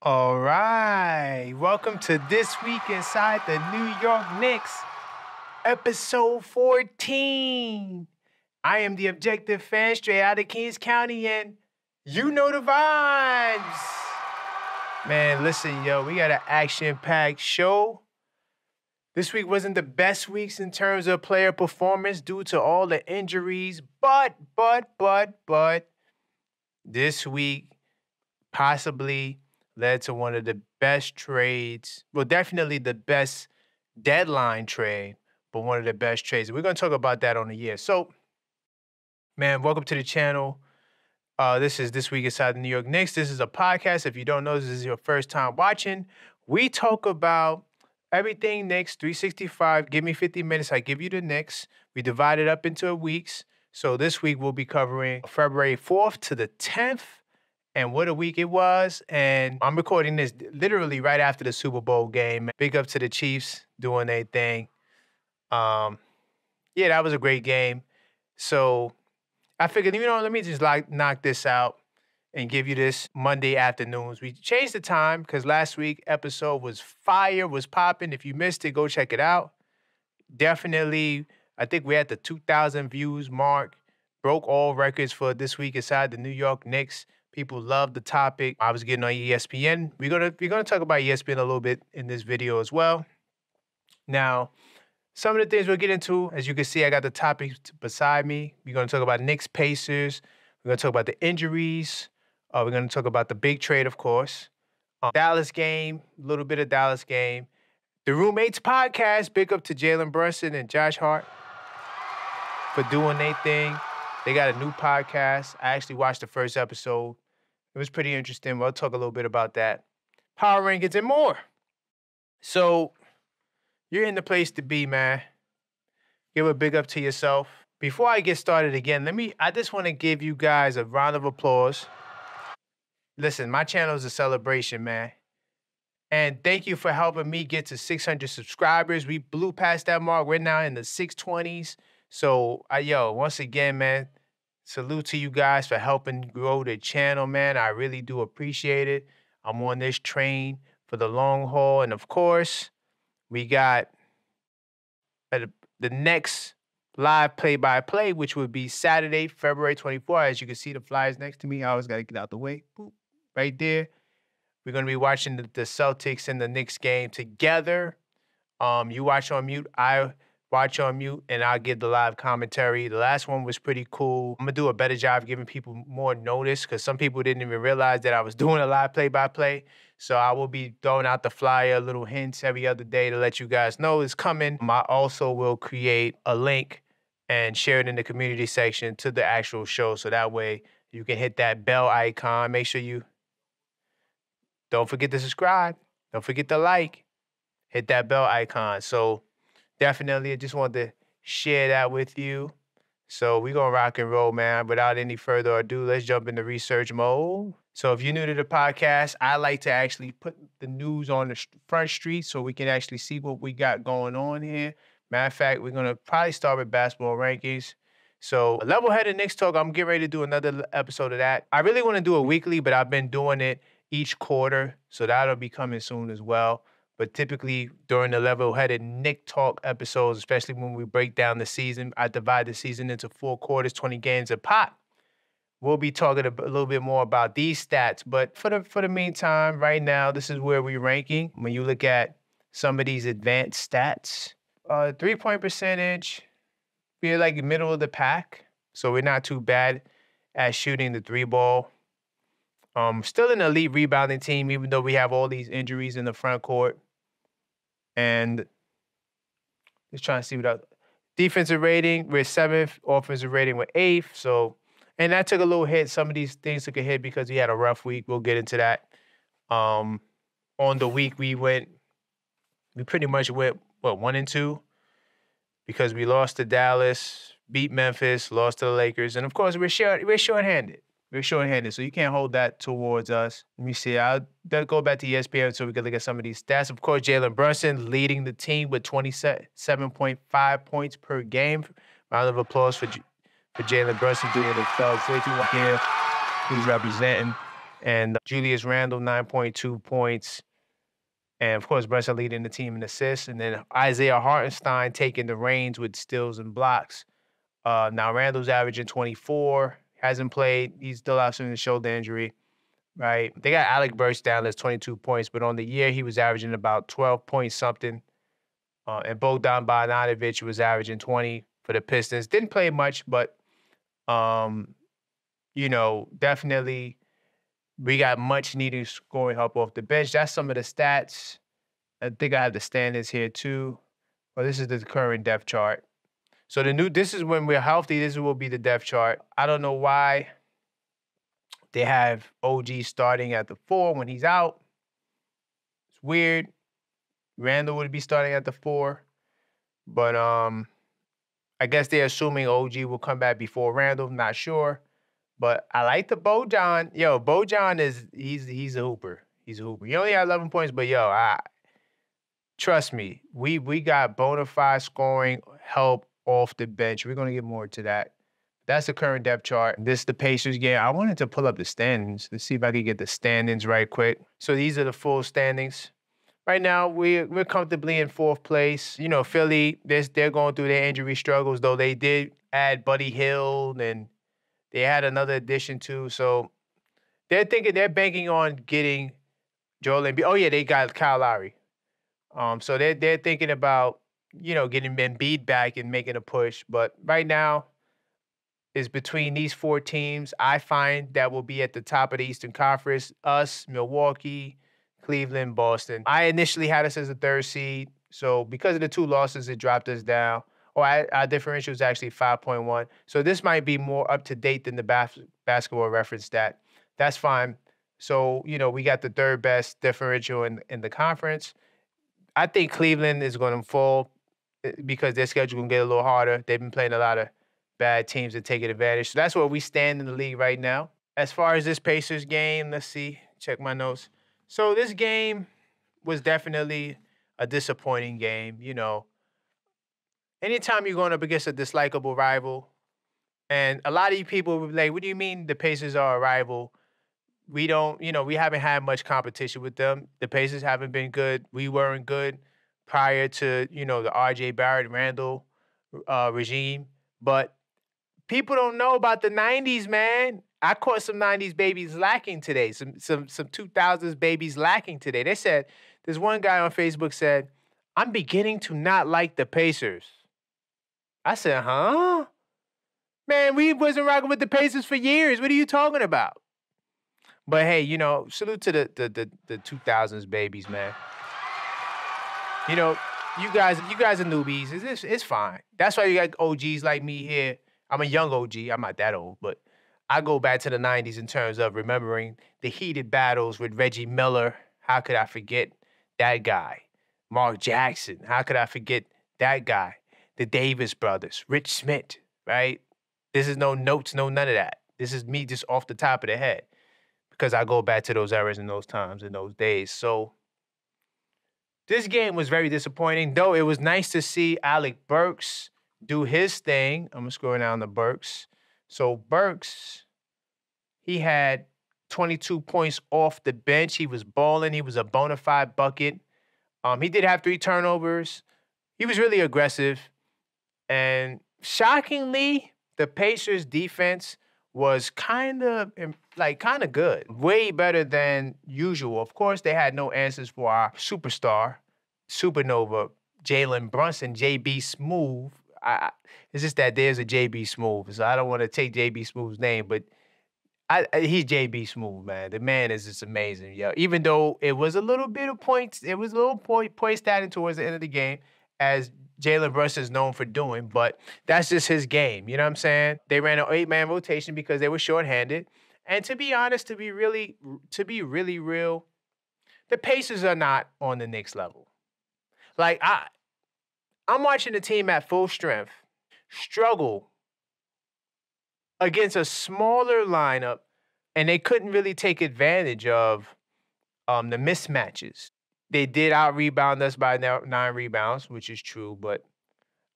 All right. Welcome to This Week Inside the New York Knicks, episode 14. I am the objective fan straight out of Kings County, and you know the vibes. Man, listen, yo, we got an action-packed show. This week wasn't the best weeks in terms of player performance due to all the injuries, but this week possibly led to one of the best trades. Well, definitely the best deadline trade, but one of the best trades. We're going to talk about that on the year. So, man, welcome to the channel. This is This Week Inside the New York Knicks. This is a podcast. If you don't know, this is your first time watching. We talk about everything Knicks, 365. Give me 50 minutes. I give you the Knicks. We divide it up into weeks. So this week we'll be covering February 4th to the 10th. And what a week it was. And I'm recording this literally right after the Super Bowl game. Big up to the Chiefs doing their thing. Yeah, that was a great game. So I figured, let me just knock this out and give you this Monday afternoons. We changed the time because last week episode was fire, was popping. If you missed it, go check it out. Definitely, I think we're at the 2,000 views mark. Broke all records for This Week Inside the New York Knicks. People love the topic. I was getting on ESPN. We're gonna talk about ESPN a little bit in this video as well. Now, some of the things we'll get into, as you can see, I got the topics beside me. We're gonna talk about Knicks Pacers. We're gonna talk about the injuries. We're gonna talk about the big trade, of course. Dallas game, a little bit of Dallas game. The Roommates podcast. Big up to Jalen Brunson and Josh Hart for doing their thing. They got a new podcast. I actually watched the first episode. It was pretty interesting. We'll talk a little bit about that. Power rankings and more. So you're in the place to be, man. Give a big up to yourself. Before I get started again, I just want to give you guys a round of applause. Listen, my channel is a celebration, man. And thank you for helping me get to 600 subscribers. We blew past that mark. We're now in the 620s. So, once again, man, salute to you guys for helping grow the channel, man. I really do appreciate it. I'm on this train for the long haul. And, of course, we got the next live play-by-play, which would be Saturday, February 24th. As you can see, the flyers next to me. I always got to get out the way. Boop, right there. We're going to be watching the Celtics and the Knicks game together. You watch on mute. I watch on mute, and I'll give the live commentary. The last one was pretty cool. I'm going to do a better job giving people more notice because some people didn't even realize that I was doing a live play-by-play. So I will be throwing out the flyer, little hints every other day to let you guys know it's coming. I also will create a link and share it in the community section to the actual show. So that way you can hit that bell icon. Make sure you don't forget to subscribe. Don't forget to like. Hit that bell icon. So definitely, I just wanted to share that with you. So we're going to rock and roll, man. Without any further ado, let's jump into research mode. So if you're new to the podcast, I like to actually put the news on the front street so we can actually see what we got going on here. Matter of fact, we're going to probably start with basketball rankings. So level-headed Knicks talk, I'm getting ready to do another episode of that. I really want to do it weekly, but I've been doing it each quarter, so that'll be coming soon as well. But typically during the level-headed Knick Talk episodes, especially when we break down the season, I divide the season into 4 quarters, 20 games a pop. We'll be talking a little bit more about these stats. But for the meantime, right now, this is where we're ranking. When you look at some of these advanced stats, 3-point percentage, we're like middle of the pack. So we're not too bad at shooting the 3-ball. Still an elite rebounding team, even though we have all these injuries in the front court. And just trying to see what else. Defensive rating, we're 7th. Offensive rating, we're 8th. So, and that took a little hit. Some of these things took a hit because we had a rough week. We'll get into that. On the week, we pretty much went, 1-2? Because we lost to Dallas, beat Memphis, lost to the Lakers. And, of course, we're short-handed. We're short-handed, so you can't hold that towards us. Let me see. I'll go back to ESPN so we can look at some of these stats. Of course, Jalen Brunson leading the team with 27.5 points per game. Round of applause for Jalen Brunson doing the thug. So if you want to hear who's representing. And Julius Randle, 9.2 points. And of course, Brunson leading the team in assists. And then Isaiah Hartenstein taking the reins with steals and blocks. Now Randle's averaging 24, hasn't played. He's still out from the shoulder injury, right? They got Alec Burks down as 22 points, but on the year he was averaging about 12 points something. And Bojan Bogdanovic was averaging 20 for the Pistons. Didn't play much, but definitely we got much needed scoring help off the bench. That's some of the stats. I think I have the standings here too. Well, this is the current depth chart. So this is when we're healthy. This will be the depth chart. I don't know why they have OG starting at the 4 when he's out. It's weird. Randle would be starting at the 4, but I guess they're assuming OG will come back before Randle. Not sure, but I like the Bojan. Yo, Bojan he's a hooper. He's a hooper. He only had 11 points, but trust me, we got bona fide scoring help off the bench. We're gonna get more to that. That's the current depth chart. This is the Pacers game. I wanted to pull up the standings. Let's see if I can get the standings right quick. So these are the full standings. Right now, we're comfortably in 4th place. Philly, they're going through their injury struggles, though they did add Buddy Hield, and they had another addition too. So they're banking on getting Joel Embiid. Oh yeah, they got Kyle Lowry. So they're thinking about getting Embiid back and making a push. But right now, is between these 4 teams. I find that will be at the top of the Eastern Conference. Us, Milwaukee, Cleveland, Boston. I initially had us as a 3rd seed. So because of the 2 losses, it dropped us down. Our differential is actually 5.1. So this might be more up to date than the basketball reference stat. That's fine. So, we got the 3rd best differential in the conference. I think Cleveland is going to fall because their schedule going to get a little harder. They've been playing a lot of bad teams and taking advantage. So that's where we stand in the league right now. As far as this Pacers game, let's see. Check my notes. So this game was definitely a disappointing game. Anytime you're going up against a dislikable rival, and a lot of you people will be like, what do you mean the Pacers are a rival? We don't, we haven't had much competition with them. The Pacers haven't been good. We weren't good prior to, the RJ Barrett, Randall regime. But people don't know about the 90s, man. I caught some 90s babies lacking today. Some 2000s babies lacking today. They said, there's one guy on Facebook said, I'm beginning to not like the Pacers. I said, huh? Man, we wasn't rocking with the Pacers for years. What are you talking about? But hey, salute to the 2000s babies, man. You guys are newbies. It's fine. That's why you got OGs like me here. I'm a young OG. I'm not that old, but I go back to the 90s in terms of remembering the heated battles with Reggie Miller. How could I forget that guy? Mark Jackson. How could I forget that guy? The Davis brothers, Rich Smith, right? This is no notes, no none of that. This is me just off the top of the head because I go back to those eras and those times and those days. So this game was very disappointing, though it was nice to see Alec Burks do his thing. I'm going to scroll down to Burks. So Burks, he had 22 points off the bench. He was balling. He was a bona fide bucket. He did have 3 turnovers. He was really aggressive. And shockingly, the Pacers defense was kind of good. Way better than usual. Of course, they had no answers for our superstar, supernova, Jalen Brunson, JB Smooth. It's just that there's a JB Smooth, so I don't want to take JB Smooth's name, but he's JB Smooth, man. The man is just amazing, yo. Even though it was a little bit of points, it was a little point statting towards the end of the game, as Jalen Brunson is known for doing, but that's just his game. You know what I'm saying? They ran an 8-man rotation because they were shorthanded. And to be honest, to be really real, the Pacers are not on the Knicks level. Like, I'm watching the team at full strength struggle against a smaller lineup, and they couldn't really take advantage of the mismatches. They did out-rebound us by 9 rebounds, which is true, but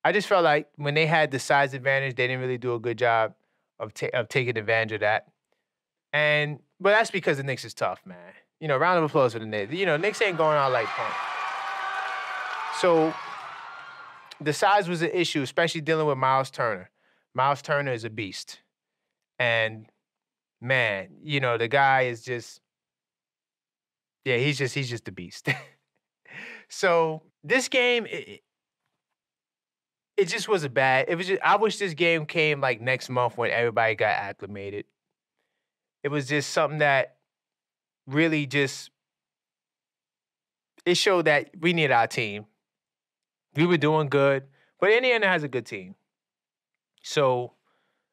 I just felt like when they had the size advantage, they didn't really do a good job of taking advantage of that. But that's because the Knicks is tough, man. You know, round of applause for the Knicks. You know, Knicks ain't going out like punk. So the size was an issue, especially dealing with Miles Turner. Miles Turner is a beast. And man, you know, the guy is just, yeah, he's just a beast. So this game, it just was I wish this game came like next month when everybody got acclimated. It was just something that really just, it showed that we need our team. We were doing good, but Indiana has a good team. So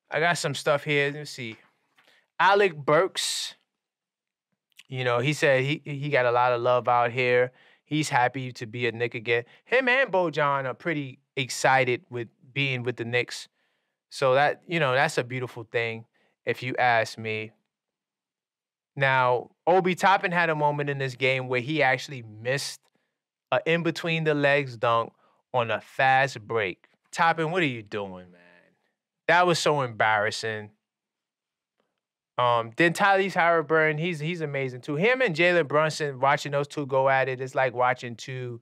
I got some stuff here. Let's see. Alec Burks, you know, he said he got a lot of love out here. He's happy to be a Knick again. Him and Bojan are pretty excited with being with the Knicks. So that, you know, that's a beautiful thing, if you ask me. Now, Obi Toppin had a moment in this game where he actually missed an in-between-the-legs dunk on a fast break. Toppin, what are you doing, man? That was so embarrassing. Then Tyrese Halliburton, he's amazing too. Him and Jalen Brunson, watching those two go at it, it's like watching two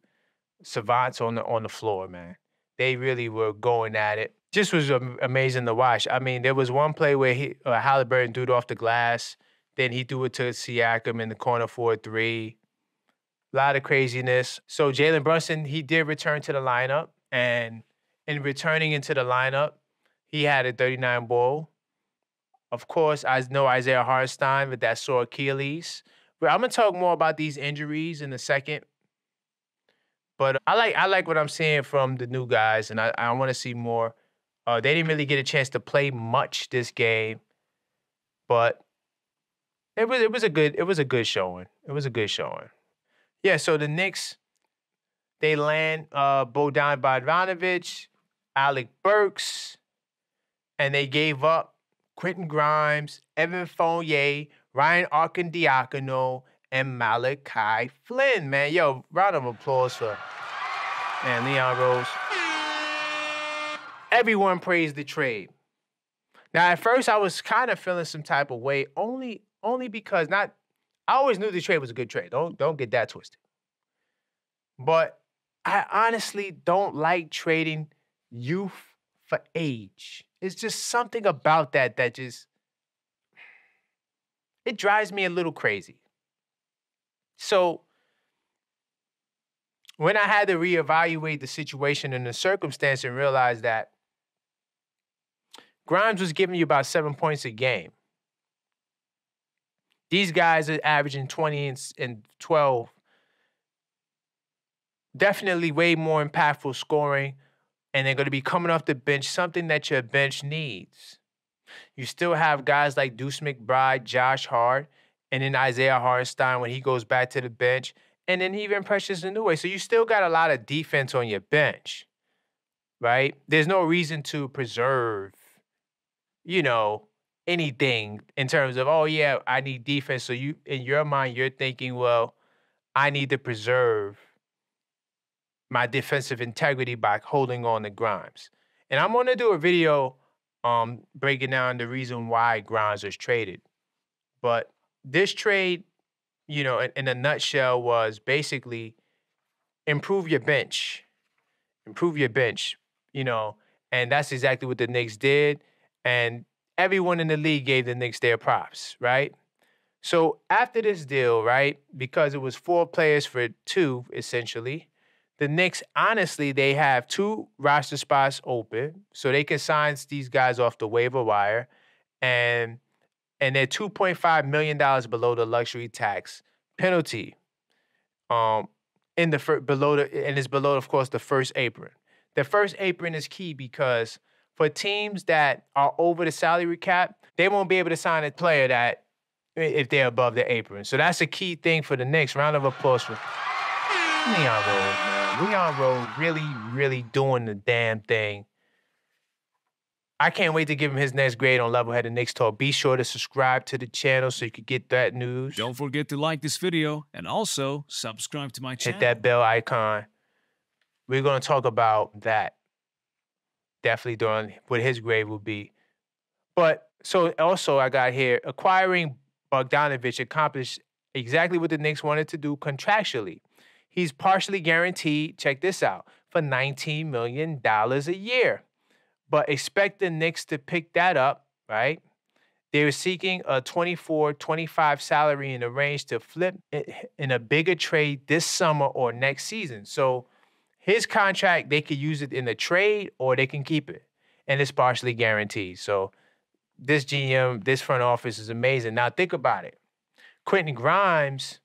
savants on the floor, man. They really were going at it. Just was amazing to watch. I mean, there was one play where Halliburton threw it off the glass. Then he threw it to Siakam in the corner for a three. A lot of craziness. So Jalen Brunson, he did return to the lineup. And in returning into the lineup, he had a 39 ball. Of course, I know Isaiah Hartenstein with that sore Achilles. But I'm going to talk more about these injuries in a second. But I like what I'm seeing from the new guys, and I want to see more. They didn't really get a chance to play much this game, but it was a good showing. It was a good showing. Yeah, so the Knicks, they land Bojan Bogdanovic, Alec Burks, and they gave up Quentin Grimes, Evan Fournier, Ryan Arcidiacono, and Malachi Flynn, man. Yo, round of applause for Leon Rose. Everyone praised the trade. Now, at first, I was kind of feeling some type of way, only because I always knew the trade was a good trade. Don't get that twisted. But I honestly don't like trading youth for age. It's just something about that just, it drives me a little crazy. So when I had to reevaluate the situation and the circumstance and realize that Grimes was giving you about 7 points a game. These guys are averaging 20 and 12. Definitely way more impactful scoring, and they're going to be coming off the bench, something that your bench needs. You still have guys like Deuce McBride, Josh Hart, and then Isaiah Hartenstein when he goes back to the bench, and then even Precious Anunoby. So you still got a lot of defense on your bench, right? There's no reason to preserve, you know, anything in terms of, oh, yeah, I need defense. So you, in your mind, you're thinking, well, I need to preserve my defensive integrity by holding on to Grimes. And I'm going to do a video breaking down the reason why Grimes was traded. But this trade, you know, in a nutshell, was basically improve your bench. Improve your bench, you know, and that's exactly what the Knicks did. And everyone in the league gave the Knicks their props, right? So after this deal, right, because it was 4 players for 2, essentially, the Knicks, honestly, they have 2 roster spots open, so they can sign these guys off the waiver wire, and they're $2.5 million below the luxury tax penalty. And it's below, of course, the first apron. The first apron is key because for teams that are over the salary cap, they won't be able to sign a player that if they're above the apron. So that's a key thing for the Knicks. Round of applause for Leon Rose, man. Leon Rose really, really doing the damn thing. I can't wait to give him his next grade on Levelheaded Knicks Talk. Be sure to subscribe to the channel so you can get that news. Don't forget to like this video and also subscribe to my channel. Hit that bell icon. We're going to talk about that. Definitely during what his grade will be. But so also I got here, acquiring Bogdanovic accomplished exactly what the Knicks wanted to do contractually. He's partially guaranteed, check this out, for $19 million a year. But expect the Knicks to pick that up, right? They were seeking a 24-25 salary in the range to flip in a bigger trade this summer or next season. So his contract, they could use it in the trade or they can keep it. And it's partially guaranteed. So this GM, this front office is amazing. Now think about it. Quentin Grimes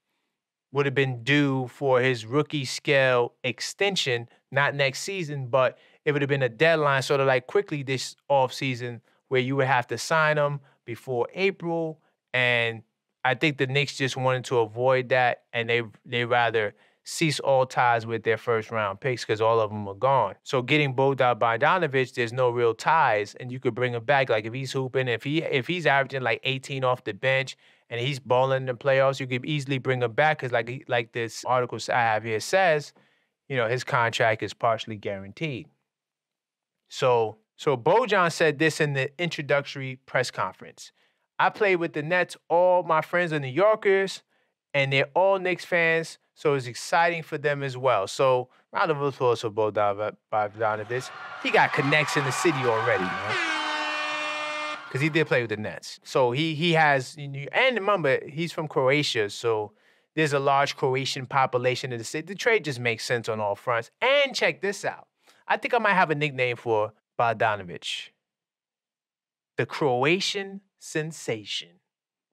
would have been due for his rookie scale extension, not next season, but it would have been a deadline sort of like quickly this offseason where you would have to sign him before April. And I think the Knicks just wanted to avoid that, and they rather cease all ties with their first round picks because all of them are gone. So getting Bojan Bogdanovic, there's no real ties, and you could bring him back. Like if he's hooping, if he's averaging like 18 off the bench and he's balling in the playoffs, you could easily bring him back because like this article I have here says, his contract is partially guaranteed. So Bojan said this in the introductory press conference. I played with the Nets. All my friends are New Yorkers, and they're all Knicks fans, so it's exciting for them as well. So round of applause for Bojan Bogdanovic. He got connects in the city already, man. Because he did play with the Nets. So he has, and remember, he's from Croatia, so there's a large Croatian population in the city. The trade just makes sense on all fronts. And check this out. I think I might have a nickname for Bogdanovic. The Croatian sensation.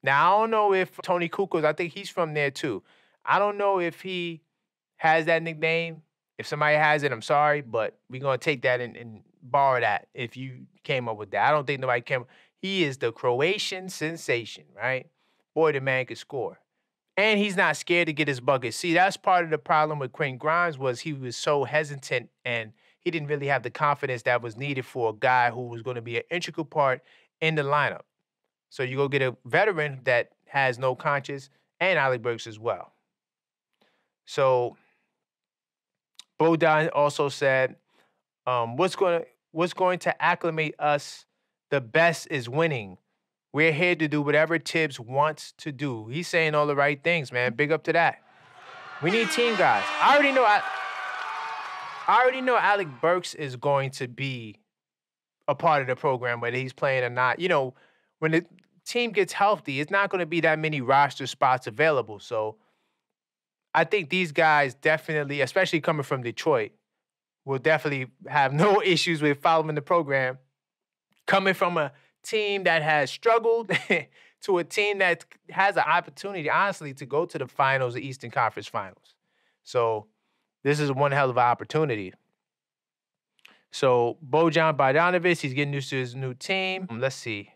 Now, I don't know if Tony Kukoc, I think he's from there too. I don't know if he has that nickname. If somebody has it, I'm sorry, but we're going to take that and borrow that if you came up with that. I don't think nobody came. He is the Croatian sensation, right? Boy, the man can score. And he's not scared to get his bucket. See, that's part of the problem with Quentin Grimes was he was so hesitant and he didn't really have the confidence that was needed for a guy who was going to be an integral part in the lineup. So you go get a veteran that has no conscience and Alec Burks as well. So Bojan also said, what's going to acclimate us the best is winning. We're here to do whatever Tibbs wants to do. He's saying all the right things, man. Big up to that. We need team guys. I already know Alec Burks is going to be a part of the program, whether he's playing or not. When the team gets healthy, it's not going to be that many roster spots available. So I think these guys definitely, especially coming from Detroit, will definitely have no issues with following the program. Coming from a team that has struggled to a team that has an opportunity, honestly, to go to the finals, the Eastern Conference Finals. So this is one hell of an opportunity. So Bojan Bogdanovic, he's getting used to his new team. Let's see.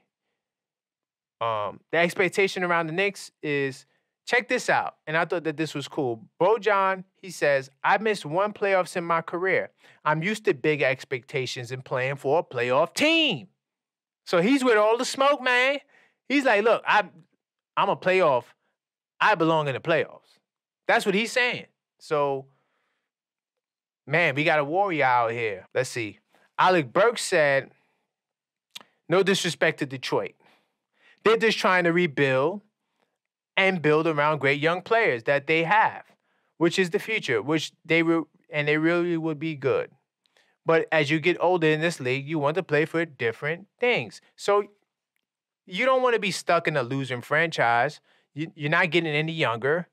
The expectation around the Knicks is, check this out. And I thought that this was cool. Bojan, he says, I missed one playoffs in my career. I'm used to big expectations and playing for a playoff team. So he's with all the smoke, man. He's like, look, I'm a playoff. I belong in the playoffs. That's what he's saying. So, man, we got a warrior out here. Let's see. Alec Burks said, no disrespect to Detroit. They're just trying to rebuild and build around great young players that they have, which is the future, which they really would be good. But as you get older in this league, you want to play for different things. So you don't want to be stuck in a losing franchise. You're not getting any younger.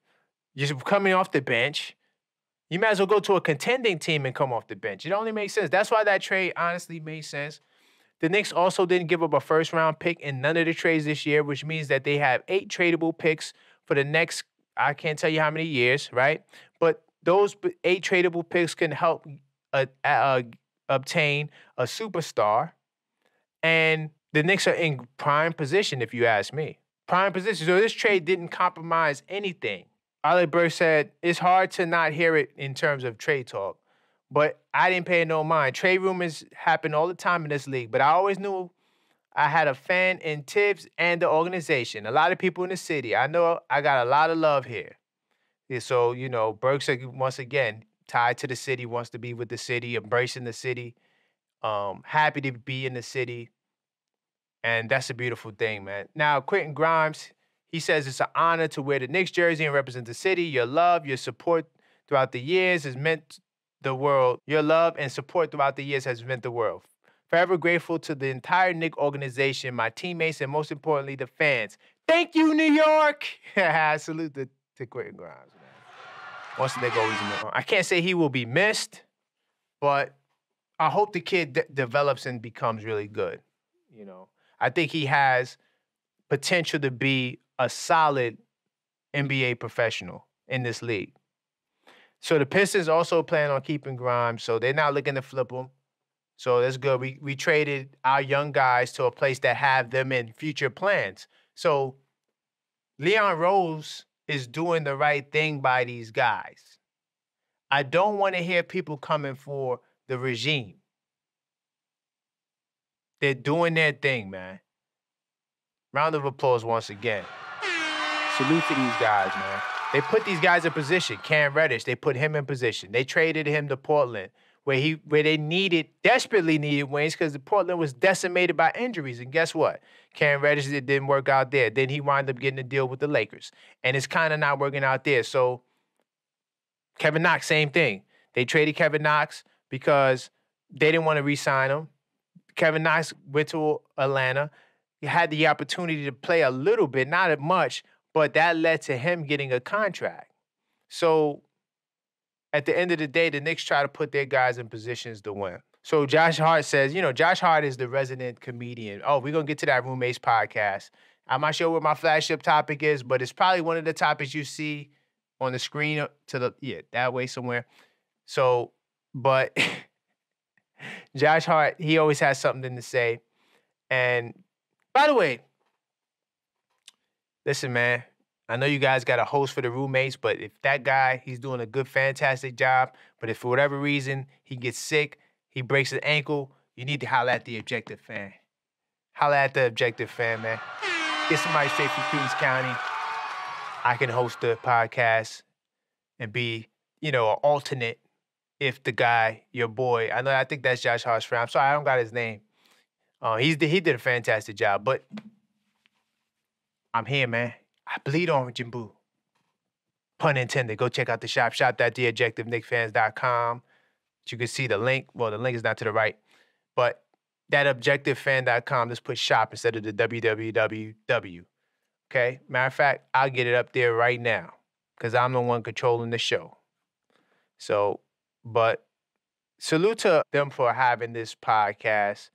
You're coming off the bench. You might as well go to a contending team and come off the bench. It only makes sense. That's why that trade honestly made sense. The Knicks also didn't give up a first-round pick in none of the trades this year, which means that they have 8 tradable picks for the next, I can't tell you how many years, right? But those 8 tradable picks can help obtain a superstar, and the Knicks are in prime position, if you ask me. Prime position. So this trade didn't compromise anything. Alec Burks said, it's hard to not hear it in terms of trade talk, but I didn't pay no mind. Trade rumors happen all the time in this league, but I always knew I had a fan in Tibbs and the organization. A lot of people in the city. I know I got a lot of love here. Yeah, so, Burks, once again, tied to the city, wants to be with the city, embracing the city, happy to be in the city. And that's a beautiful thing, man. Now, Quentin Grimes, He says it's an honor to wear the Knicks jersey and represent the city. Your love, your support throughout the years has meant the world. Your love and support throughout the years has meant the world. Forever grateful to the entire Knicks organization, my teammates, and most importantly, the fans. Thank you, New York. Salute to Quentin Grimes, man. Once the Knicks always know. I can't say he will be missed, but I hope the kid develops and becomes really good. You know, I think he has potential to be a solid NBA professional in this league. So the Pistons also plan on keeping Grimes, so they're not looking to flip him. So that's good. We traded our young guys to a place that have them in future plans. So Leon Rose is doing the right thing by these guys. I don't want to hear people coming for the regime. They're doing their thing, man. Round of applause once again. Salute to these guys, man. They put these guys in position. Cam Reddish, they put him in position. They traded him to Portland, where they desperately needed wings because Portland was decimated by injuries. And guess what? Cam Reddish, it didn't work out there. Then he wound up getting a deal with the Lakers. And it's kind of not working out there. So Kevin Knox, same thing. They traded Kevin Knox because they didn't want to re-sign him. Kevin Knox went to Atlanta. He had the opportunity to play a little bit, not much, but that led to him getting a contract. So at the end of the day, the Knicks try to put their guys in positions to win. So Josh Hart says, Josh Hart is the resident comedian. Oh, we're going to get to that Roommates podcast. I'm not sure what my flagship topic is, but it's probably one of the topics you see on the screen that way somewhere. So, but Josh Hart, he always has something to say. And by the way, listen, man, I know you guys got a host for the Roommates, but if that guy, he's doing a good, fantastic job, but if for whatever reason he gets sick, he breaks his ankle, you need to holler at the Objective Fan. Holler at the Objective Fan, man. Get somebody straight from Queens County. I can host the podcast and be, an alternate if the guy, your boy, I think that's Josh Hart's friend. I'm sorry, I don't got his name. He did a fantastic job, but I'm here, man. I bleed orange and blue. Pun intended. Go check out the shop, shop.theobjectiveknicksfans.com. You can see the link. Well, the link is not to the right, but that objectivefan.com, just put shop instead of the www. Okay? Matter of fact, I'll get it up there right now because I'm the one controlling the show. So, but salute to them for having this podcast.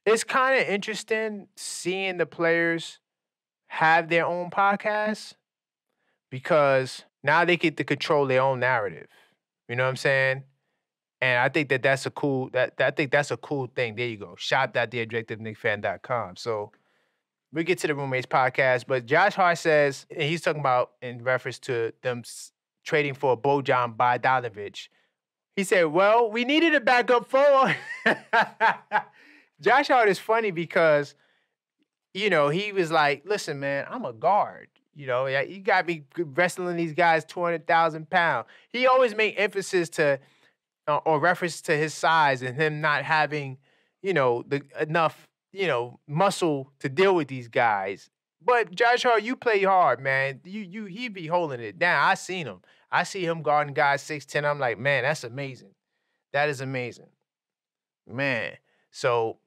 It's kind of interesting seeing the players have their own podcasts because now they get to control their own narrative. You know what I'm saying? And I think that's a cool thing. There you go. Shop.theobjectiveknicksfan.com. So we get to the Roommates podcast, but Josh Hart says, and he's talking about in reference to them trading for Bojan Bogdanovic. He said, well, we needed a backup forward. Josh Hart is funny because, he was like, listen, man, I'm a guard. You got me wrestling these guys 200,000 pounds. He always made emphasis to, or reference to his size and him not having, enough, muscle to deal with these guys. But Josh Hart, you play hard, man. He be holding it down. I seen him. I see him guarding guys 6'10". I'm like, man, that's amazing. That is amazing. Man. So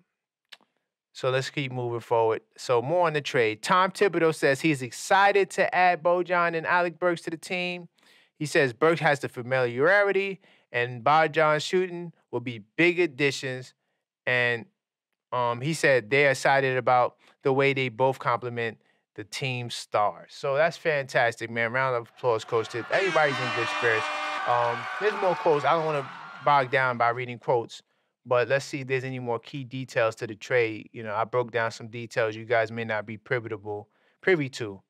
let's keep moving forward. So more on the trade. Tom Thibodeau says he's excited to add Bojan and Alec Burks to the team. He says Burks has the familiarity and Bojan's shooting will be big additions. And he said they're excited about the way they both complement the team's stars. So that's fantastic, man. Round of applause, Coach Tip. Everybody's in good spirits. There's more quotes. I don't want to bog down by reading quotes, but let's see if there's any more key details to the trade. I broke down some details you guys may not be privy to.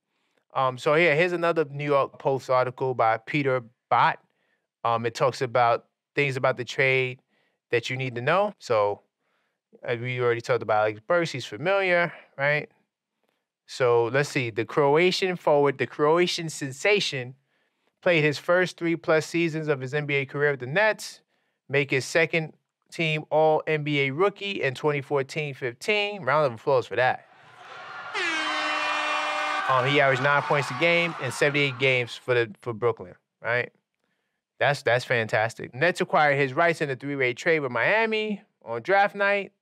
So here's another New York Post article by Peter Bott. It talks about things about the trade that you need to know. So we already talked about Alec Burks. He's familiar, right? So let's see. The Croatian forward, the Croatian sensation, played his first 3+ seasons of his NBA career with the Nets, make his second team All-NBA rookie in 2014-15. Round of applause for that. He averaged 9 points a game in 78 games for Brooklyn, right? That's fantastic. Nets acquired his rights in a three-way trade with Miami on draft night.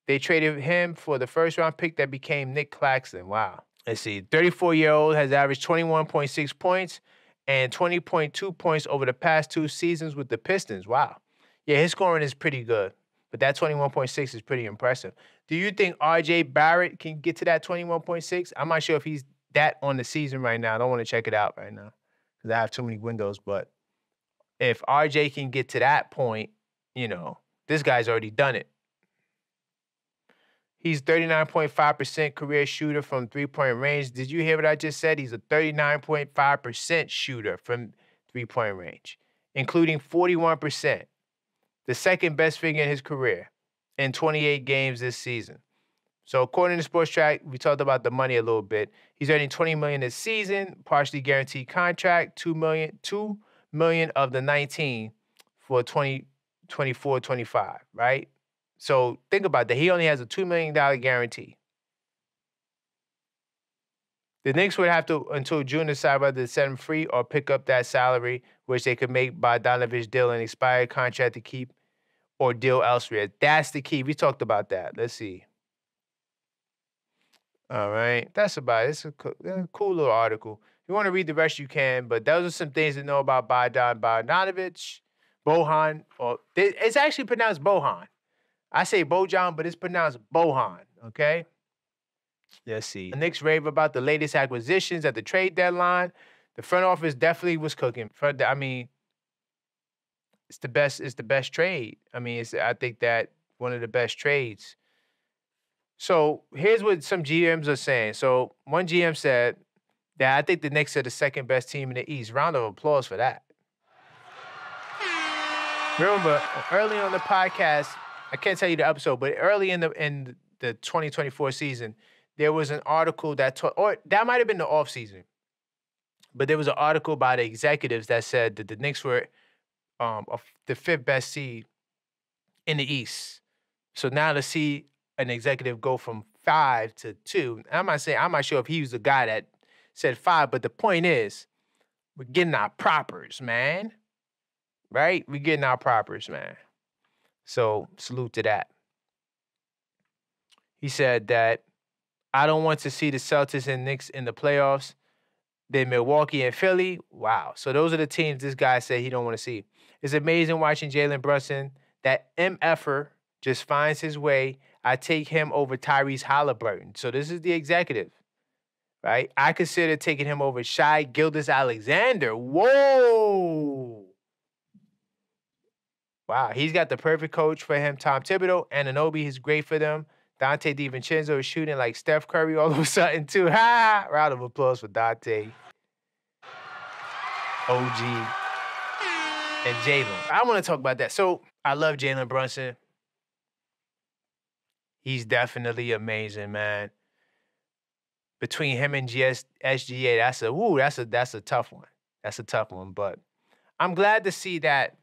They traded him for the first-round pick that became Nick Claxton. Wow. Let's see. 34-year-old has averaged 21.6 points and 20.2 points over the past 2 seasons with the Pistons. Wow. Yeah, his scoring is pretty good, but that 21.6 is pretty impressive. Do you think R.J. Barrett can get to that 21.6? I'm not sure if he's that on the season right now. I don't want to check it out right now because I have too many windows, but if R.J. can get to that point, this guy's already done it. He's 39.5% career shooter from three-point range. Did you hear what I just said? He's a 39.5% shooter from three-point range, including 41%, the second best figure in his career in 28 games this season. So according to Sports Track, we talked about the money a little bit. He's earning $20 million this season, partially guaranteed contract, $2 million of the 19 for 2024-25, right? So think about that. He only has a $2 million guarantee. The Knicks would have to, until June, decide whether to set him free or pick up that salary, which they could make Bogdanovic deal an expired contract to keep or deal elsewhere. That's the key. We talked about that. Let's see. All right. That's about it. It's a cool little article. If you want to read the rest, you can, but those are some things to know about Bogdanovic. Bojan, or it's actually pronounced Bojan. I say Bojan, but it's pronounced Bojan, okay? Let's see. The Knicks rave about the latest acquisitions at the trade deadline. The front office definitely was cooking. It's the best trade. I think that one of the best trades. So here's what some GMs are saying. So one GM said that I think the Knicks are the second best team in the East. Round of applause for that. Remember, early on the podcast, I can't tell you the episode, but early in the 2024 season, there was an article or that might have been the off season, but there was an article by the executives that said that the Knicks were the fifth best seed in the East. So now to see an executive go from 5 to 2, I'm not sure if he was the guy that said 5, but the point is, we're getting our propers, man. Right? We're getting our propers, man. So salute to that. He said that I don't want to see the Celtics and Knicks in the playoffs. Then Milwaukee and Philly. Wow. So those are the teams this guy said he don't want to see. It's amazing watching Jalen Brunson. That MFer just finds his way. I take him over Tyrese Halliburton. So this is the executive, right? I consider taking him over Shai Gilgeous-Alexander. Whoa. Wow, he's got the perfect coach for him. Tom Thibodeau, Anunoby is great for them. Dante DiVincenzo is shooting like Steph Curry all of a sudden, too. Ha! Round of applause for Dante, OG, and Jalen. I want to talk about that. So I love Jalen Brunson. He's definitely amazing, man. Between him and SGA, that's a tough one. That's a tough one, but I'm glad to see that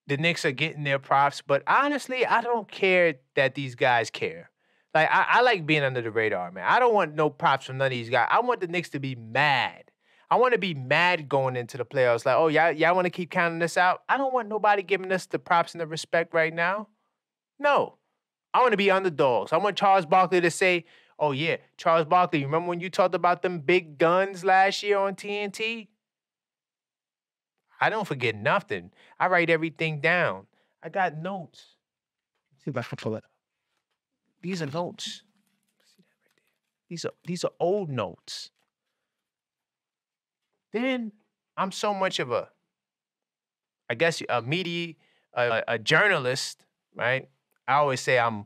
the Knicks are getting their props, but honestly, I don't care that these guys care. Like, I like being under the radar, man. I don't want no props from none of these guys. I want the Knicks to be mad. I want to be mad going into the playoffs. Like, oh, y'all want to keep counting this out? I don't want nobody giving us the props and the respect right now. No. I want to be underdogs. I want Charles Barkley to say, oh, yeah, Charles Barkley, remember when you talked about them big guns last year on TNT? I don't forget nothing. I write everything down. I got notes. Let's see if I can pull it up. These are notes. See that right there? These are old notes. Then I'm so much of a journalist, right? I always say I'm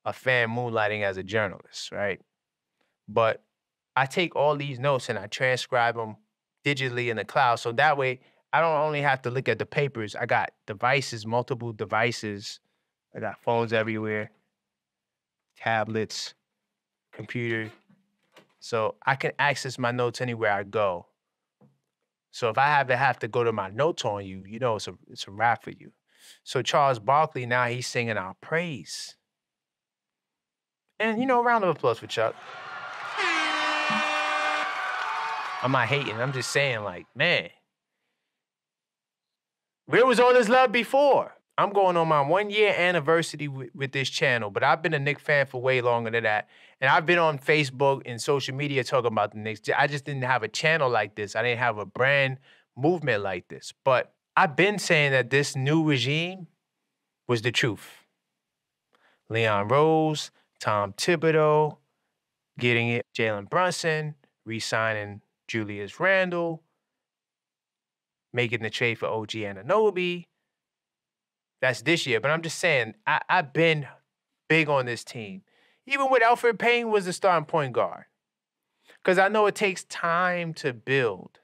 a fan moonlighting as a journalist, right? But I take all these notes and I transcribe them digitally in the cloud. So that way, I don't only have to look at the papers. I got devices, multiple devices. I got phones everywhere, tablets, computer. So I can access my notes anywhere I go. So if I have to go to my notes on you, it's a wrap for you. So Charles Barkley, now he's singing our praise. And, round of applause for Chuck. I'm not hating. I'm just saying, like, man, where was all this love before? I'm going on my 1-year anniversary with this channel, but I've been a Knicks fan for way longer than that. And I've been on Facebook and social media talking about the Knicks. I just didn't have a channel like this. I didn't have a brand movement like this. But I've been saying that this new regime was the truth. Leon Rose, Tom Thibodeau, getting it, Jalen Brunson, re-signing Julius Randle, making the trade for OG Anunoby. That's this year. But I'm just saying, I've been big on this team. Even with Elfrid Payton was the starting point guard. Because I know it takes time to build.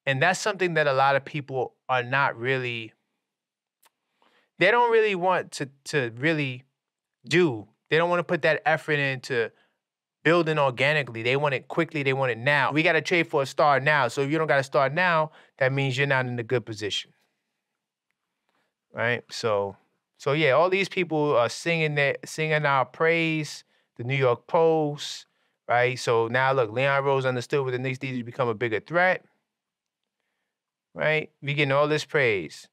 And that's something that a lot of people are not really, they don't really want to really do. They don't want to put that effort into building organically. They want it quickly. They want it now. We got to trade for a star now. So if you don't got a star now, that means you're not in a good position. Right? So yeah, all these people are singing our praise, the New York Post, right? So now look, Leon Rose understood what the Knicks needed to become a bigger threat. Right? We getting all this praise.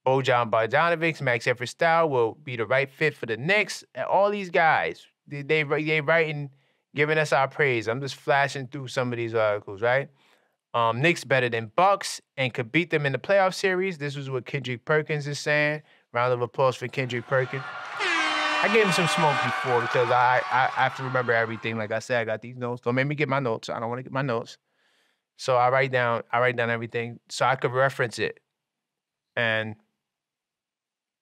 Bojan Bogdanovic, Max Everstyle will be the right fit for the Knicks. And all these guys, they writing, giving us our praise. I'm just flashing through some of these articles, right? Knicks better than Bucks and could beat them in the playoff series. This is what Kendrick Perkins is saying. Round of applause for Kendrick Perkins. I gave him some smoke before because I have to remember everything. Like I said, I got these notes. Don't make me get my notes. I don't want to get my notes. So I write down everything so I could reference it. And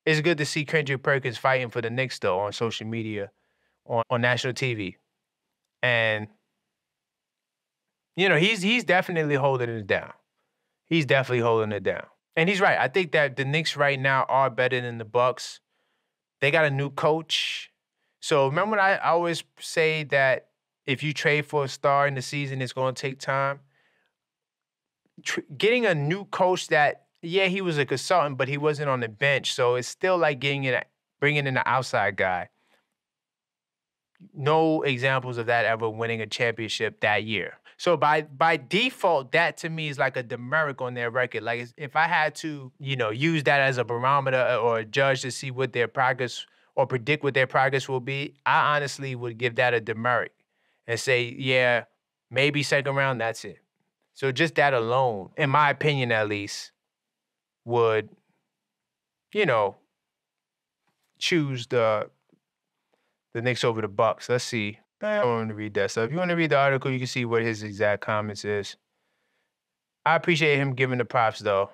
it's good to see Kendrick Perkins fighting for the Knicks, though, on social media, on national TV. And, you know, he's definitely holding it down. He's definitely holding it down. And he's right. I think that the Knicks right now are better than the Bucks. They got a new coach. So remember when I always say that if you trade for a star in the season, it's going to take time? Getting a new coach that, yeah, he was a consultant, but he wasn't on the bench. So it's still like bringing in an outside guy. No examples of that ever winning a championship that year. So by default, that to me is like a demerit on their record. Like if I had to, you know, use that as a barometer or a judge to see what their progress or predict what their progress will be, I honestly would give that a demerit and say, yeah, maybe second round, that's it. So just that alone, in my opinion at least, would, you know, choose the Knicks over the Bucks. Let's see. I don't want to read that stuff. If you want to read the article, you can see what his exact comments is. I appreciate him giving the props, though.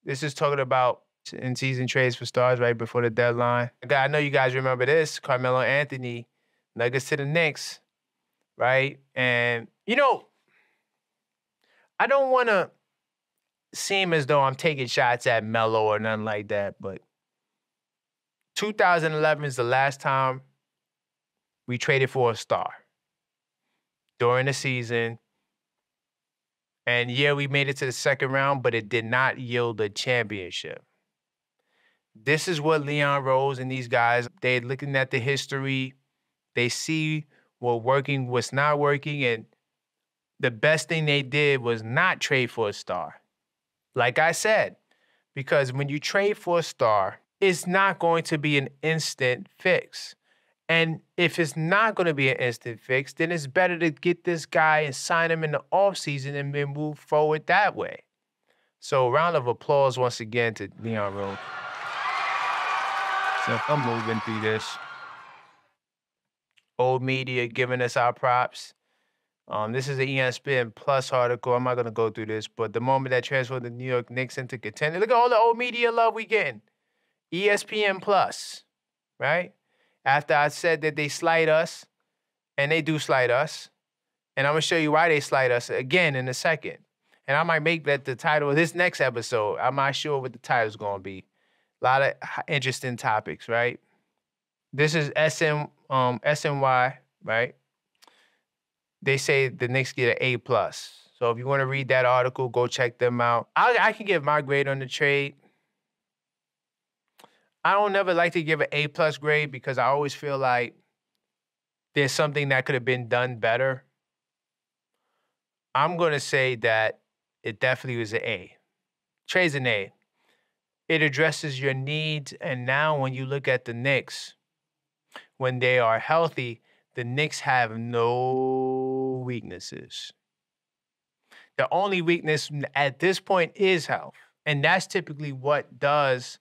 This is talking about in-season trades for stars right before the deadline. I know you guys remember this. Carmelo Anthony, Nuggets to the Knicks, right? And, you know, I don't want to seem as though I'm taking shots at Melo or nothing like that, but 2011 is the last time we traded for a star during the season. And yeah, we made it to the second round, but it did not yield a championship. This is what Leon Rose and these guys, they're looking at the history. They see what's working, what's not working, and the best thing they did was not trade for a star. Like I said, because when you trade for a star, it's not going to be an instant fix. And if it's not going to be an instant fix, then it's better to get this guy and sign him in the offseason and then move forward that way. So round of applause once again to Leon Rose. So I'm moving through this. Old media giving us our props. This is an ESPN Plus article. I'm not going to go through this, but the moment that transferred the New York Knicks into contender, look at all the old media love we getting. ESPN Plus, right? After I said that they slight us, and they do slight us, and I'm going to show you why they slight us again in a second. And I might make that the title of this next episode. I'm not sure what the title's going to be. A lot of interesting topics, right? This is SNY, right? They say the Knicks get an A+. So if you want to read that article, go check them out. I can give my grade on the trade. I don't never like to give an A+ grade because I always feel like there's something that could have been done better. I'm going to say that it definitely was an A. Trade's an A. It addresses your needs. And now when you look at the Knicks, when they are healthy, the Knicks have no weaknesses. The only weakness at this point is health. And that's typically what does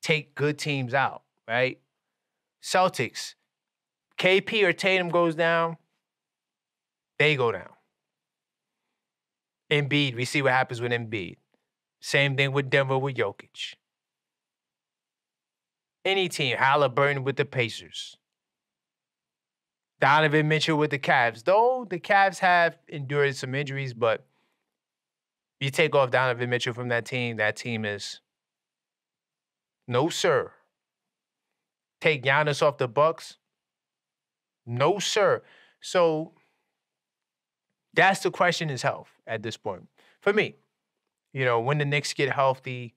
take good teams out, right? Celtics, KP or Tatum goes down, they go down. Embiid, we see what happens with Embiid. Same thing with Denver with Jokic. Any team, Halliburton with the Pacers. Donovan Mitchell with the Cavs. Though the Cavs have endured some injuries, but you take off Donovan Mitchell from that team is no, sir. Take Giannis off the Bucks, no, sir. So that's the question, is health at this point. For me, when the Knicks get healthy,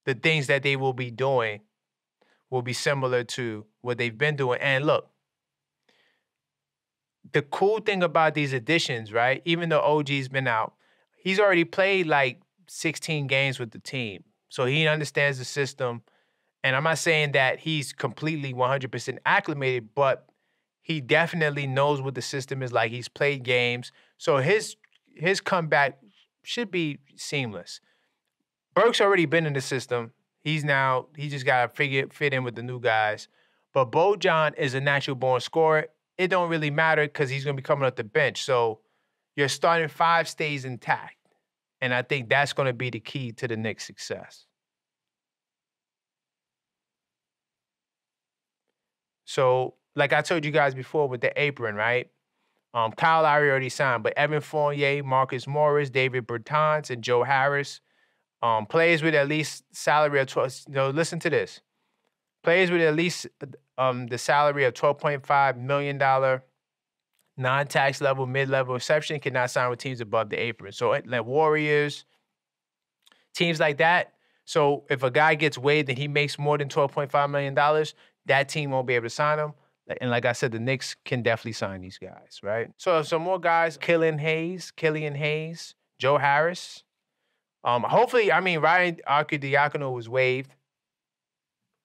the things that they will be doing will be similar to what they've been doing. And look, the cool thing about these additions, right? Even though OG's been out, he's already played like 16 games with the team. So he understands the system. And I'm not saying that he's completely 100% acclimated, but he definitely knows what the system is like. He's played games. So his comeback should be seamless. Burks already been in the system. He just got to fit in with the new guys. But Bojan is a natural born scorer. It don't really matter because he's going to be coming off the bench. So your starting five stays intact. And I think that's going to be the key to the Knicks' success. So, like I told you guys before with the apron, right? Kyle Lowry already signed, but Evan Fournier, Marcus Morris, David Bertans, and Joe Harris, players with at least salary of 12. Listen to this. Players with at least the salary of $12.5 million non-tax level, mid-level exception cannot sign with teams above the apron. So like Warriors, teams like that. So if a guy gets waived and he makes more than $12.5 million, that team won't be able to sign him. And like I said, the Knicks can definitely sign these guys, right? So some more guys, Killian Hayes, Joe Harris. Hopefully, Ryan Arcidiacono was waived.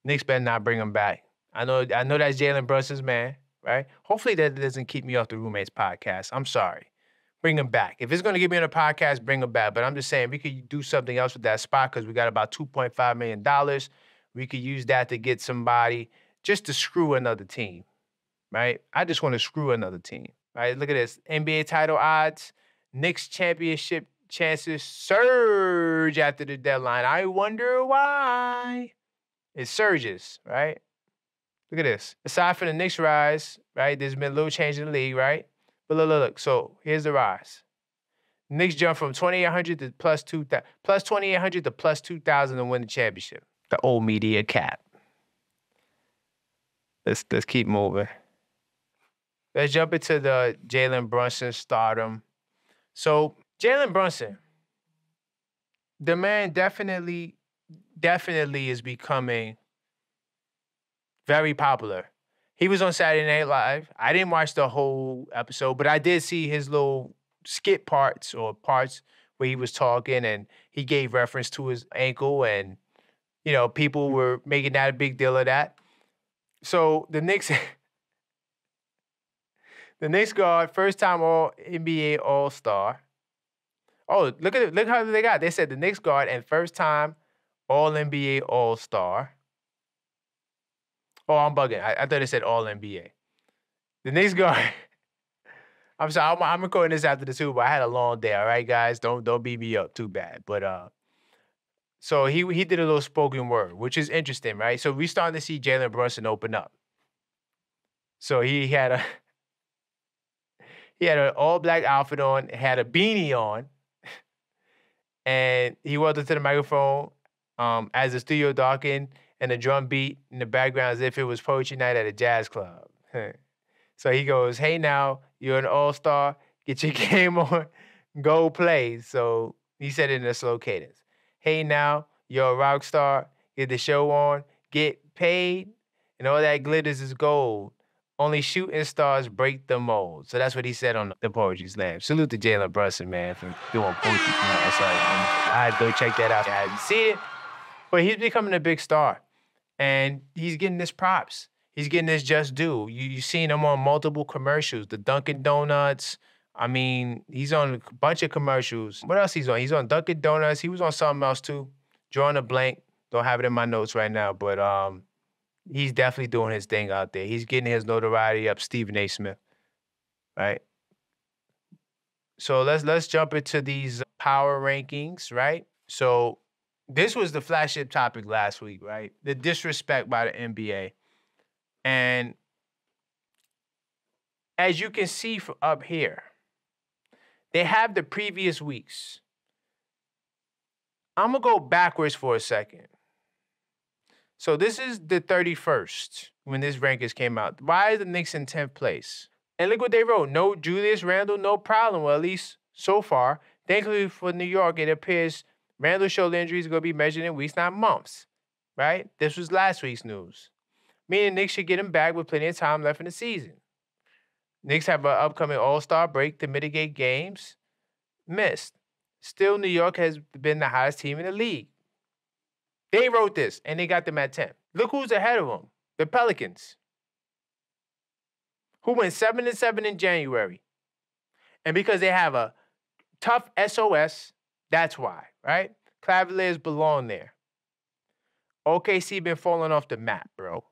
Knicks better not bring him back. I know that's Jalen Brunson's man, right? Hopefully that doesn't keep me off the Roommates podcast. I'm sorry. Bring him back. If it's going to get me on a podcast, bring him back. But I'm just saying we could do something else with that spot because we got about $2.5 million. We could use that to get somebody just to screw another team, right? I just want to screw another team, right? Look at this. NBA title odds. Knicks championship chances surge after the deadline. I wonder why. It surges, right? Look at this. Aside from the Knicks rise, right, there's been a little change in the league, right? But look. So here's the rise. Knicks jump from 2,800 to plus 2,800 to plus 2,000 to win the championship. The old media cap. Let's keep moving. Let's jump into the Jalen Brunson stardom. So Jalen Brunson, the man definitely is becoming very popular. He was on Saturday Night Live. I didn't watch the whole episode, but I did see his little skit parts where he was talking and he gave reference to his ankle and, people were making that a big deal of that. So the Knicks guard, first time all NBA All-Star. Oh, look how they got. They said the Knicks guard and first time all NBA All-Star. Oh, I'm bugging. I thought it said all NBA. The Knicks guard. I'm sorry. I'm recording this after the Super Bowl. I had a long day. All right, guys. Don't beat me up too bad. But so he did a little spoken word, which is interesting, right? So we starting to see Jalen Brunson open up. So he had an all-black outfit on, had a beanie on, and he walked up to the microphone as the studio darkened and the drum beat in the background as if it was poetry night at a jazz club. So he goes, "Hey now, you're an all-star. Get your game on. Go play." So he said it in a slow cadence. "Hey now, you're a rock star. Get the show on. Get paid. And all that glitters is gold. Only shooting stars break the mold. So that's what he said on the Poetry Slam. Salute to Jalen Brunson, man, for doing poetry from the outside. I had to go check that out. I hadn't seen it, but he's becoming a big star. And he's getting his props. He's getting his just due. You've seen him on multiple commercials, the Dunkin' Donuts. I mean, he's on a bunch of commercials. What else he's on? He's on Dunkin' Donuts. He was on something else too. Drawing a blank. Don't have it in my notes right now, but he's definitely doing his thing out there. He's getting his notoriety up, Stephen A. Smith, right? So let's jump into these power rankings, right? So this was the flagship topic last week, right? The disrespect by the NBA. And as you can see from up here, they have the previous weeks. I'm going to go backwards for a second. So this is the 31st when this rankings came out. Why is the Knicks in 10th place? And look what they wrote. No Julius Randle, no problem. Well, at least so far. Thankfully for New York, it appears Randle's shoulder injury is going to be measured in weeks, not months, right? This was last week's news. Meaning Knicks should get him back with plenty of time left in the season. Knicks have an upcoming All-Star break to mitigate games missed. Still, New York has been the hottest team in the league. They wrote this, and they got them at 10. Look who's ahead of them. The Pelicans, who went 7-7 in January. And because they have a tough SOS, that's why, right? Cavaliers belong there. OKC been falling off the map, bro.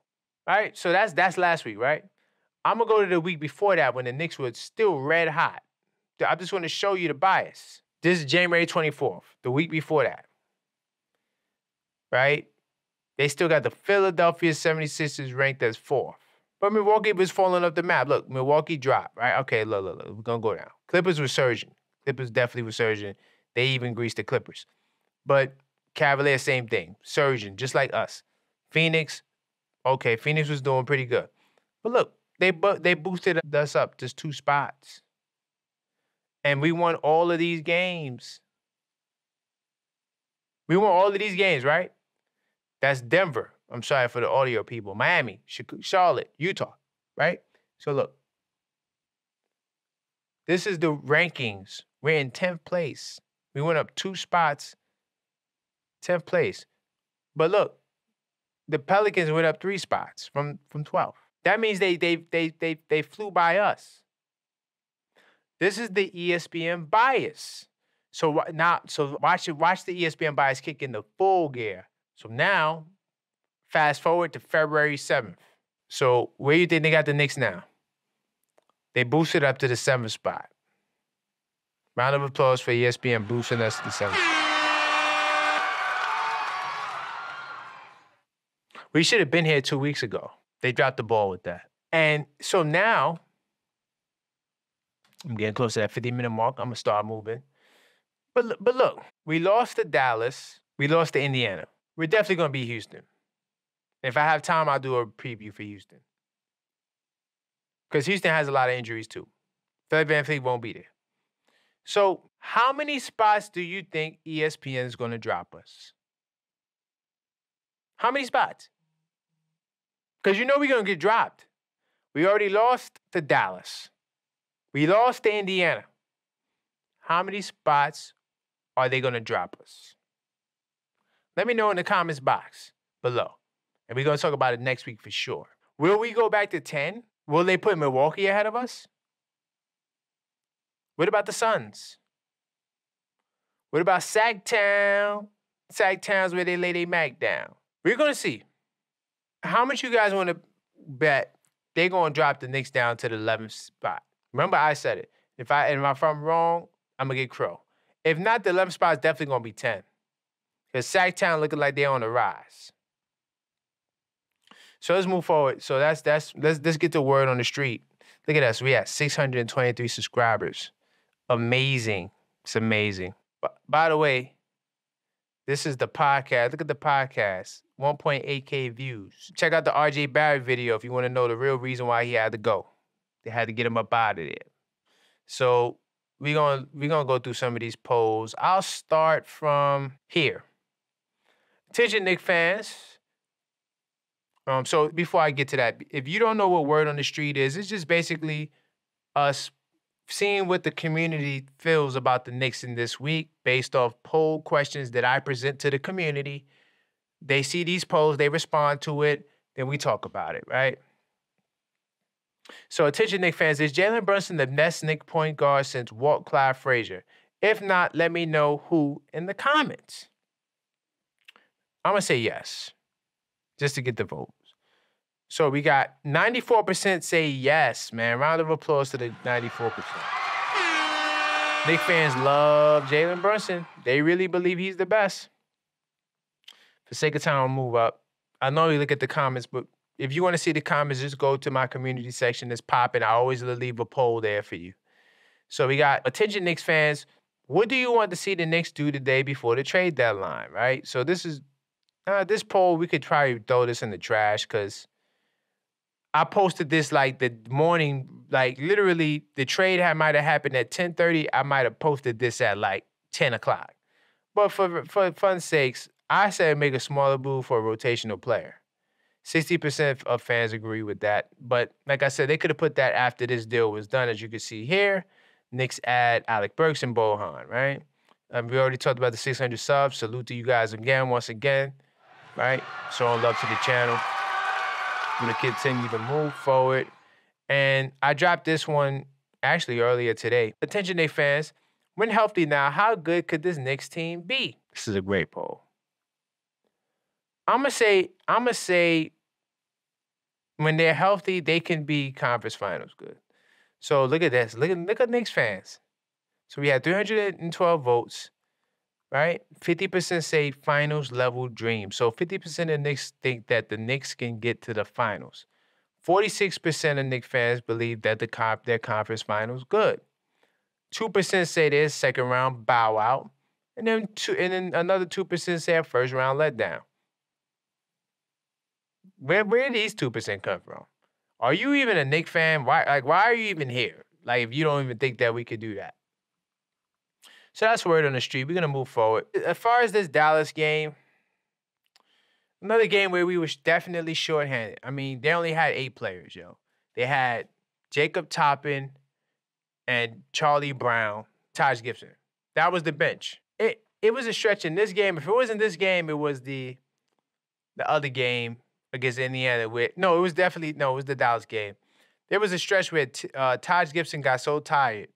Right? So that's last week, right? I'm going to go to the week before that when the Knicks were still red hot. I just want to show you the bias. This is January 24th, the week before that. Right? They still got the Philadelphia 76ers ranked as 4th. But Milwaukee was falling off the map. Look, Milwaukee dropped, right? Okay, look. We're going to go down. Clippers were surging. Clippers definitely were surging. They even greased the Clippers. But Cavaliers, same thing. Surging, just like us. Phoenix, okay, Phoenix was doing pretty good. But look, they boosted us up just 2 spots. And we won all of these games. We won all of these games, right? That's Denver. I'm sorry for the audio people. Miami, Charlotte, Utah, right? So look, this is the rankings. We're in 10th place. We went up 2 spots, 10th place. But look, the Pelicans went up 3 spots from 12th. That means they flew by us. This is the ESPN bias. So watch the ESPN bias kick in the full gear. So now, fast forward to February 7th. So where you think they got the Knicks now? They boosted up to the 7th spot. Round of applause for ESPN boosting us to the 7th spot. We should have been here 2 weeks ago. They dropped the ball with that. And so now, I'm getting close to that 50-minute mark. I'm going to start moving. But look, we lost to Dallas. We lost to Indiana. We're definitely going to beat Houston. If I have time, I'll do a preview for Houston. Because Houston has a lot of injuries too. Fred VanVleet won't be there. So how many spots do you think ESPN is going to drop us? How many spots? Because you know we're going to get dropped. We already lost to Dallas. We lost to Indiana. How many spots are they going to drop us? Let me know in the comments box below. And we're going to talk about it next week for sure. Will we go back to 10? Will they put Milwaukee ahead of us? What about the Suns? What about Sacktown? Sacktown's where they lay their Mac down. We're going to see. How much you guys want to bet they're going to drop the Knicks down to the 11th spot? Remember, I said it. If I'm wrong, I'm going to get crow. If not, the 11th spot is definitely going to be 10. Because Sacktown looking like they're on the rise. So let's move forward. So let's get the word on the street. Look at us. We have 623 subscribers. Amazing. It's amazing. By the way, this is the podcast. Look at the podcast. 1.8K views. Check out the RJ Barrett video if you want to know the real reason why he had to go. They had to get him up out of there. So we're gonna go through some of these polls. I'll start from here. Attention, Knicks fans. So before I get to that, if you don't know what word on the street is, it's just basically us seeing what the community feels about the Knicks in this week based off poll questions that I present to the community. They see these polls, they respond to it, then we talk about it, right? So attention Knicks fans, is Jalen Brunson the best Knicks point guard since Walt Clyde Frazier? If not, let me know who in the comments. I'm going to say yes, just to get the votes. So we got 94% say yes, man. Round of applause to the 94%. Knicks fans love Jalen Brunson. They really believe he's the best. For sake of time, I'll move up. I know you look at the comments, but if you want to see the comments, just go to my community section. It's popping. I always leave a poll there for you. So we got attention Knicks fans. What do you want to see the Knicks do today before the trade deadline, right? So this is this poll. We could probably throw this in the trash because I posted this like the morning, like literally the trade might have happened at 10:30. I might have posted this at like 10 o'clock. But for fun's sakes, I said make a smaller move for a rotational player. 60% of fans agree with that. But like I said, they could have put that after this deal was done. As you can see here, Knicks add Alec Burks and Bojan, right? We already talked about the 600 subs. Salute to you guys again, once again, right? Showing love to the channel. I'm going to continue to move forward. And I dropped this one actually earlier today. Attention, Knicks fans. When healthy now, how good could this Knicks team be? This is a great poll. I'm gonna say when they're healthy, they can be conference finals good. So look at this. Look at Knicks fans. So we had 312 votes, right? 50% say finals level dream. So 50% of Knicks think that the Knicks can get to the finals. 46% of Knicks fans believe that their conference finals good. 2% say their second round bow out, and then another 2% say a first round letdown. Where did these 2% come from? Are you even a Knicks fan? Why are you even here? Like, if you don't even think that we could do that. So that's word on the street. We're going to move forward. As far as this Dallas game, another game where we were definitely shorthanded. I mean, they only had 8 players, yo. They had Jacob Toppin and Charlie Brown, Taj Gibson. That was the bench. It was a stretch in this game. If it wasn't this game, it was the other game against Indiana. It was the Dallas game. There was a stretch where Taj Gibson got so tired.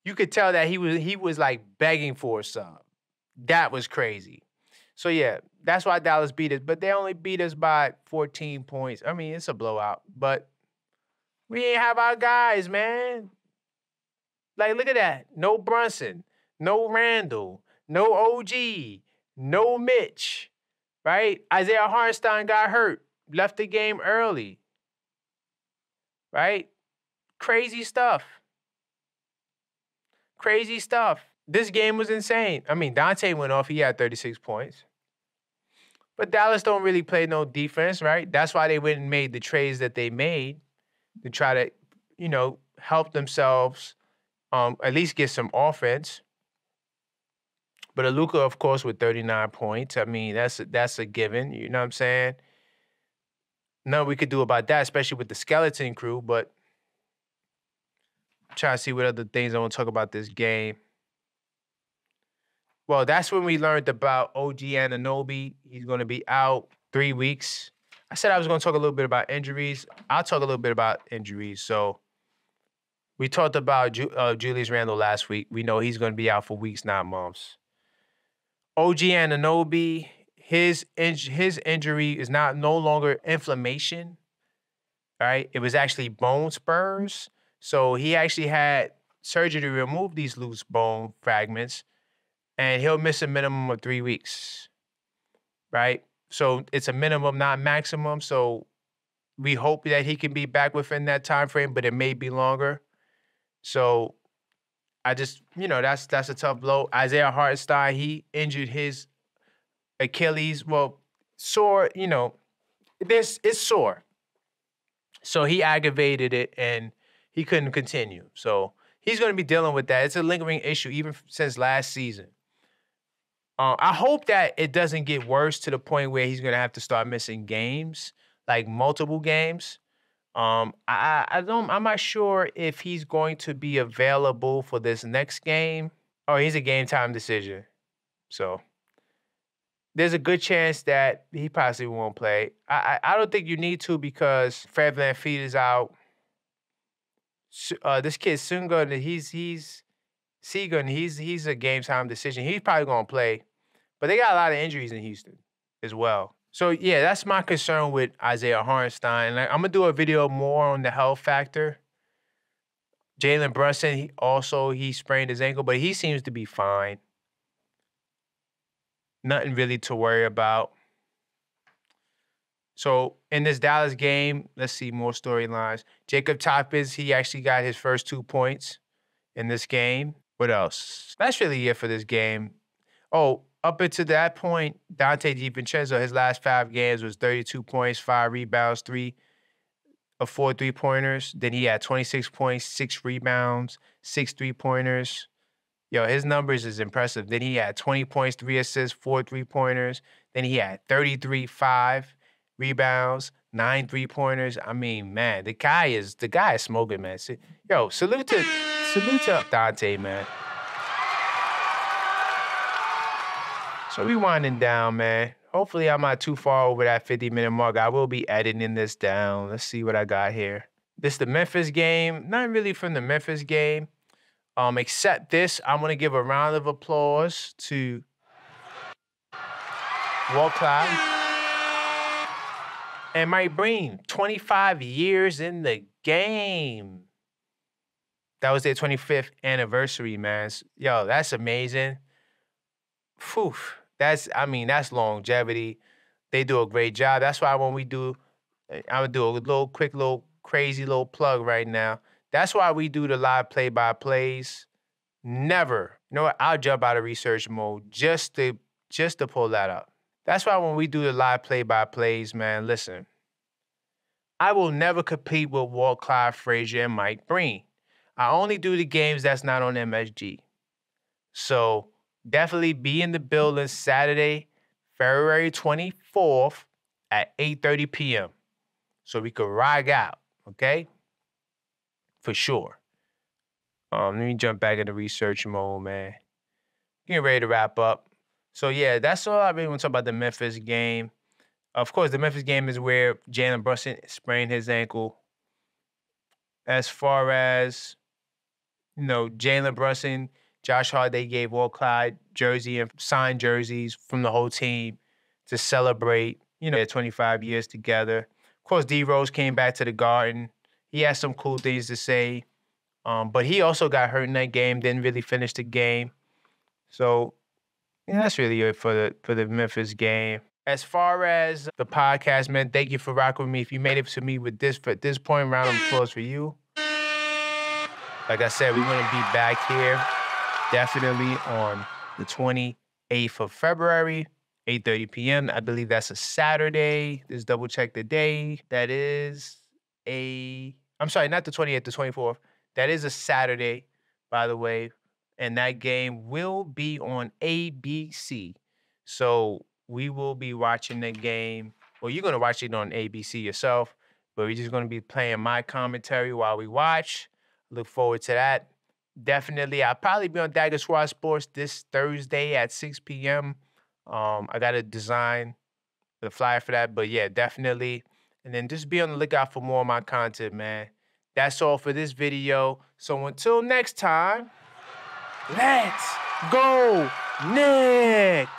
You could tell that he was like begging for a sub. That was crazy. So yeah, that's why Dallas beat us. But they only beat us by 14 points. I mean, it's a blowout. But we ain't have our guys, man. Like, look at that. No Brunson, no Randall, no OG, no Mitch. Right? Isaiah Hartenstein got hurt, left the game early. Right? Crazy stuff. Crazy stuff. This game was insane. I mean, Dante went off. He had 36 points. But Dallas don't really play no defense, right? That's why they went and made the trades that they made to try to, help themselves at least get some offense. But Luka, of course, with 39 points. I mean, that's a given. You know what I'm saying? Nothing we could do about that, especially with the skeleton crew. But try to see what other things I want to talk about this game. Well, that's when we learned about OG Anunoby. He's going to be out 3 weeks. I said I was going to talk a little bit about injuries. I'll talk a little bit about injuries. So we talked about Julius Randle last week. We know he's going to be out for weeks, not months. OG Anunoby, his injury is no longer inflammation, right? It was actually bone spurs. So he actually had surgery to remove these loose bone fragments, and he'll miss a minimum of 3 weeks, right? So it's a minimum, not maximum. So we hope that he can be back within that time frame, but it may be longer. So I just, that's a tough blow. Isaiah Hartenstein, he injured his Achilles. Well, sore, it's sore. So he aggravated it and he couldn't continue. So he's going to be dealing with that. It's a lingering issue even since last season. I hope that it doesn't get worse to the point where he's gonna have to start missing games, like multiple games. I'm not sure if he's going to be available for this next game. Oh, he's a game time decision. So there's a good chance that he possibly won't play. I don't think you need to because Fred VanVleet is out. This kid Sunga, he's Seagun, he's a game time decision. He's probably gonna play, but they got a lot of injuries in Houston as well. So yeah, that's my concern with Isaiah Hartenstein. Like, I'm gonna do a video more on the health factor. Jalen Brunson, he sprained his ankle, but he seems to be fine. Nothing really to worry about. So in this Dallas game, let's see more storylines. Jacob Toppin, he actually got his first 2 points in this game. What else? That's really it for this game. Oh, up until that point, Dante DiVincenzo, his last 5 games was 32 points, 5 rebounds, 3 of 4 3-pointers. Then he had 26 points, 6 rebounds, 6 3-pointers. Yo, his numbers is impressive. Then he had 20 points, 3 assists, 4 3-pointers. Then he had 33, 5 rebounds, 9 3-pointers. I mean, man, the guy is smoking, man. Yo, salute to Dante, man. So we winding down, man. Hopefully I'm not too far over that 50-minute mark. I will be editing this down. Let's see what I got here. This is the Memphis game. Not really from the Memphis game. Except this, I'm going to give a round of applause to Walt Clyde and Mike Breen. 25 years in the game. That was their 25th anniversary, man. Yo, that's amazing. Phew. That's longevity. They do a great job. That's why when we do, I'm going to do a little quick, crazy plug right now. That's why we do the live play-by-plays. Never. You know what? I'll jump out of research mode just to pull that up. That's why when we do the live play-by-plays, man, listen. I will never compete with Walt, Clyde, Frazier, and Mike Breen. I only do the games that's not on MSG. So definitely be in the building Saturday, February 24th at 8:30 p.m. so we could ride out, okay? For sure. Let me jump back into research mode, man. Getting ready to wrap up. So yeah, that's all I really want to talk about the Memphis game. Of course, the Memphis game is where Jalen Brunson sprained his ankle. As far as, Jalen Brunson, Josh Hart, they gave Walt Clyde jersey and signed jerseys from the whole team to celebrate, their 25 years together. Of course, D-Rose came back to the Garden. He had some cool things to say, but he also got hurt in that game, didn't really finish the game. So, yeah, that's really it for the Memphis game. As far as the podcast, man, thank you for rocking with me. If you made it to me at this point, round of applause for you. Like I said, we're going to be back here definitely on the 28th of February, 8:30 p.m. I believe that's a Saturday. Just double check the day. That is I'm sorry, not the 28th, the 24th. That is a Saturday, by the way. And that game will be on ABC. So we will be watching the game. Well, you're going to watch it on ABC yourself, but we're just going to be playing my commentary while we watch. Look forward to that. Definitely, I'll probably be on Dagger Squad Sports this Thursday at 6 p.m. I got to design the flyer for that, but yeah, definitely. And then just be on the lookout for more of my content, man. That's all for this video. So until next time, let's go Knicks!